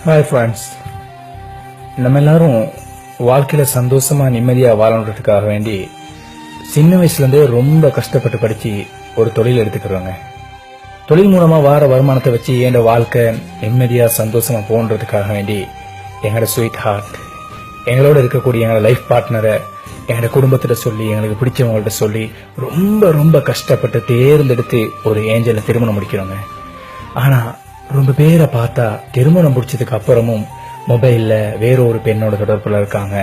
Hi friends, நம்ம எல்லாரும் வாழ்க்கையில் சந்தோஷமாக நிம்மதியாக வாழணுன்றதுக்காக வேண்டி சின்ன வயசுலேருந்தே ரொம்ப கஷ்டப்பட்டு படித்து ஒரு தொழில் எடுத்துக்கிறோங்க. தொழில் மூலமாக வார வருமானத்தை வச்சு என் வாழ்க்கை நிம்மதியாக சந்தோஷமாக போன்றதுக்காக வேண்டி எங்களோட ஸ்வீட் ஹார்ட், எங்களோட இருக்கக்கூடிய எங்களோட லைஃப் பார்ட்னரை எங்களோட குடும்பத்தில் சொல்லி எங்களுக்கு பிடிச்சவங்கள்ட்ட சொல்லி ரொம்ப ரொம்ப கஷ்டப்பட்டு தேர்ந்தெடுத்து ஒரு ஏஞ்சலை திருமணம் முடிக்கிறோங்க. ஆனால் ரொம்ப பேரை பார்த்தா திருமணம் முடிச்சதுக்கு அப்புறமும் மொபைல்ல வேறொரு பெண்ணோட தொடர்புல இருக்காங்க,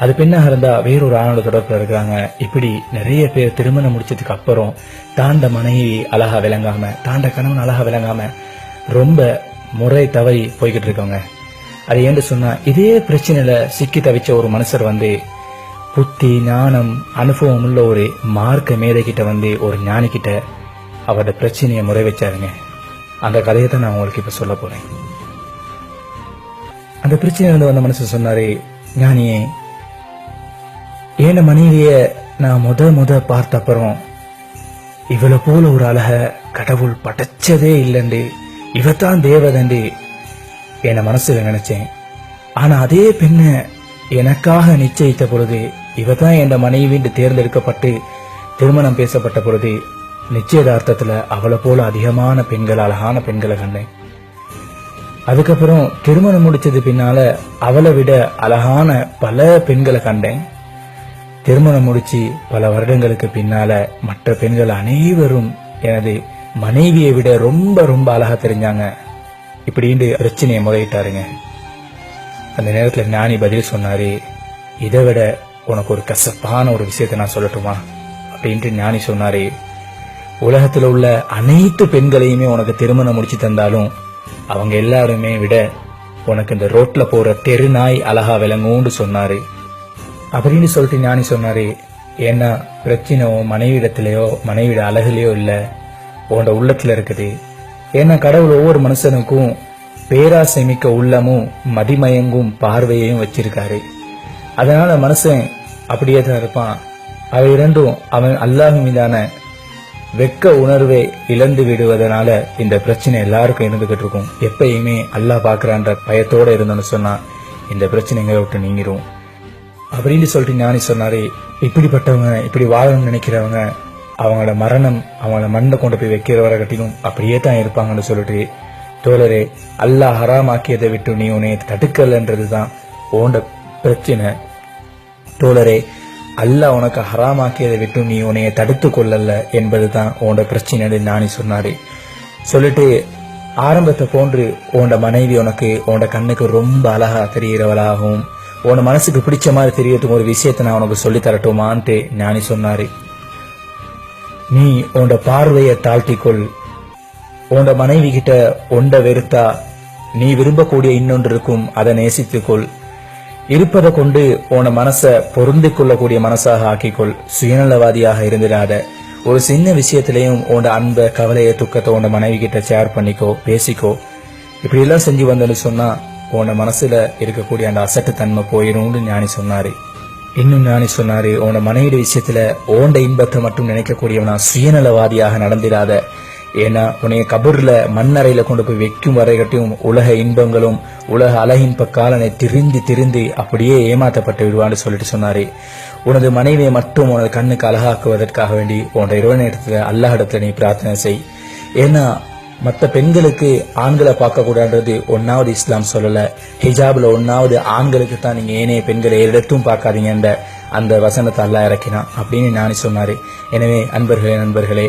அது பெண்ணாக இருந்தா வேறொரு ஆணோட தொடர்புல இருக்காங்க. இப்படி நிறைய பேர் திருமணம் முடிச்சதுக்கு அப்புறம் தாண்ட மனைவி அழகா விளங்காம, தாண்ட கணவன் அழகா விளங்காம ரொம்ப முறை தவறி போய்கிட்டு இருக்காங்க. அது ஏன்னு சொன்னா, இதே பிரச்சனையில சிக்கி தவிச்ச ஒரு மனுஷர் புத்தி ஞானம் அனுபவம் உள்ள ஒரு மார்க்க மேதை கிட்ட ஒரு ஞானி கிட்ட அவரோட பிரச்சனையை முறை வச்சாருங்க. அந்த கதையை தான் நான் உங்களுக்கு இப்ப சொல்ல போறேன். அந்த பிரச்சனை வந்த மனுஷன் சொன்னாரு, ஞானியே, ஏன மனைவிய நான் முத பார்த்த அப்புறம் இவளை போல ஒரு அழக கடவுள் படைச்சதே இல்லைண்டு, இவத்தான் தேவதண்டு என மனசுல நினைச்சேன். ஆனா அதே பெண்ண எனக்காக நிச்சயித்த பொழுது, இவதான் என் மனைவின்னு தேர்ந்தெடுக்கப்பட்டு திருமணம் பேசப்பட்ட பொழுது நிச்சயதார்த்தத்துல அவளை போல அதிகமான பெண்கள், அழகான பெண்களை கண்டேன். அதுக்கப்புறம் திருமணம் முடிச்சது பின்னால அவளை விட அழகான பல பெண்களை கண்டேன். திருமணம் முடிச்சு பல வருடங்களுக்கு பின்னால மற்ற பெண்கள் அனைவரும் எனது மனைவியை விட ரொம்ப ரொம்ப அழகா தெரிஞ்சாங்க. இப்படின்னு பிரச்சனையை முறையிட்டாருங்க. அந்த நேரத்துல ஞானி பதில் சொன்னாரு, இதை விட உனக்கு ஒரு கசப்பான ஒரு விஷயத்த நான் சொல்லட்டுமா அப்படின்ட்டு ஞானி சொன்னாரு, உலகத்துல உள்ள அனைத்து பெண்களையுமே உனக்கு திருமணம் முடிச்சு தந்தாலும் அவங்க எல்லாருமே விட உனக்கு இந்த ரோட்ல போற தெரு நாய் அழகா விளங்கும்னு சொன்னாரு. அப்படின்னு சொல்லிட்டு ஞானி சொன்னாரு, ஏன்னா பிரச்சனை மனைவிடத்திலேயோ மனைவிட அழகுலயோ இல்ல, உன்னோட உள்ளத்துல இருக்குது. ஏன்னா கடவுள் ஒவ்வொரு மனுஷனுக்கும் பேராசை மிக்க உள்ளமும் மதிமயங்கும் பார்வையையும் வச்சிருக்காரு. அதனால மனுஷன் அப்படியே தான் இருப்பான். அவை இரண்டும் அவன் அல்லாஹ் மீதான வெக்க உணர்வை இழந்து விடுவதனால இந்த பிரச்சனை எல்லாருக்கும் இருந்துகிட்டு இருக்கும். எப்பயுமே அல்லாஹ் பாக்குறான்ற பயத்தோட இருந்தோன்னு சொன்னா இந்த பிரச்சனை எங்களை விட்டு நீங்கிரும் அப்படின்னு சொல்லிட்டு ஞானி சொன்னாரு, இப்படிப்பட்டவங்க, இப்படி வாழணும்னு நினைக்கிறவங்க அவங்களோட மரணம் அவங்கள மண்ணை கொண்டு போய் வைக்கிறவரை கட்டிலும் அப்படியே தான் இருப்பாங்கன்னு சொல்லிட்டு, தோழரே, அல்லாஹ் ஹராமாக்கியதை விட்டு நீ உன்னை தடுக்கலன்றதுதான் உன்னோட பிரச்சனை. தோழரே, அல்லாஹ் உனக்கு ஹராமாக்கியதை விட்டு நீ உன்னைய தடுத்து கொள்ளல என்பதுதான் உன்னோட பிரச்சனை ஞானி சொன்னாரு. சொல்லிட்டு, ஆரம்பத்தை போன்று உன்னோட மனைவி உனக்கு உன்னோட கண்ணுக்கு ரொம்ப அழகா தெரிகிறவளாகவும் உன்னோட மனசுக்கு பிடிச்ச மாதிரி தெரியறதுக்கு ஒரு விஷயத்தை நான் உனக்கு சொல்லி தரட்டுமான்ட்டு ஞானி சொன்னாரு. நீ உன்னோட பார்வையை தாழ்த்திக்கொள். உன்னோட மனைவி கிட்ட ஒண்ட வெறுத்தா நீ விரும்பக்கூடிய இன்னொன்று இருக்கும், அதை நேசித்துக்கொள். இருப்பதை கொண்டு உன மனசை பொருந்திக் கொள்ளக்கூடிய மனசாக ஆக்கிக்கொள். சுயநலவாதியாக இருந்திடாத. ஒரு சின்ன விஷயத்திலையும் உன்னோட அன்பை, கவலையை, துக்கத்தை உன்னோட மனைவி கிட்ட ஷேர் பண்ணிக்கோ, பேசிக்கோ. இப்படி எல்லாம் செஞ்சு வந்தேன்னு சொன்னா உன்னோட மனசுல இருக்கக்கூடிய அந்த அசட்டு தன்மை போயிடும்னு ஞானி சொன்னாரு. இன்னும் ஞானி சொன்னாரு, உன்னோட மனைவி விஷயத்துல ஓண்ட இன்பத்தை மட்டும் நினைக்கக்கூடியவனா சுயநலவாதியாக நடந்திடாத. ஏன்னா உன்னைய கபூர்ல மண்ணறையில கொண்டு போய் வைக்கும் வரைகட்டும் உலக இன்பங்களும் உலக அழகின்ப காலனை திரிந்து அப்படியே ஏமாற்றப்பட்டு விடுவான்னு சொல்லிட்டு சொன்னாரு. உனது மனைவியை மட்டும் உனது கண்ணுக்கு அழகாக்குவதற்காக வேண்டி உன்னோட இரவு நேரத்துல அல்லாஹ் இடத்துல நீ பிரார்த்தனை செய். ஏன்னா மற்ற பெண்களுக்கு ஆண்களை பார்க்க கூடாதுன்றது ஒன்னாவது இஸ்லாம் சொல்லல. ஹிஜாப்ல ஒன்னாவது ஆண்களுக்கு தான் நீங்க ஏனைய பெண்களை எடுத்தும் பார்க்காதீங்க அந்த வசனத்தை அல்லாஹ் இறக்கினான் அப்படின்னு ஞானி சொன்னாரு. எனவே நண்பர்களே,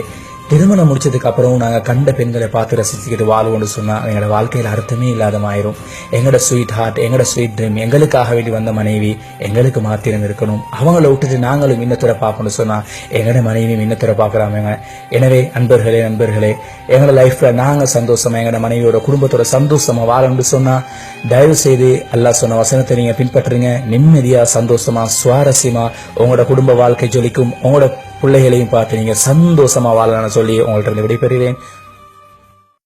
திருமணம் முடிச்சதுக்கு அப்புறம் நாங்க கண்ட பெண்களை பார்த்து ரசிச்சுக்கிட்டு வாழ்வோம்னு சொன்னா எங்களோட வாழ்க்கையில அர்த்தமே இல்லாதமாயிரும். எங்களோட ஸ்வீட் ஹார்ட், எங்களோட ஸ்வீட் ட்ரீம், எங்களுக்காக வேண்டி வந்த மனைவி எங்களுக்கு மாத்திரம் இருக்கணும். அவங்கள விட்டுட்டு நாங்களும் இன்னத்துறை பார்க்கணும்னு சொன்னா எங்களோட மனைவியும் இன்னத்துறை பார்க்கறாங்க. எனவே நண்பர்களே, எங்களோட லைஃப்ல நாங்க சந்தோஷமா எங்களோட மனைவியோட குடும்பத்தோட சந்தோஷமா வாழணும்னு சொன்னா தயவு செய்து அல்லாஹ் சொன்ன வசனத்தை நீங்க பின்பற்றுங்க. நிம்மதியா, சந்தோஷமா, சுவாரஸ்யமா உங்களோட குடும்ப வாழ்க்கை ஜொலிக்கும். உங்களோட பிள்ளைகளையும் பார்த்து நீங்க சந்தோஷமா வாழலாம்னு சொல்லி உங்கள்கிட்ட விடைபெறுகிறேன்.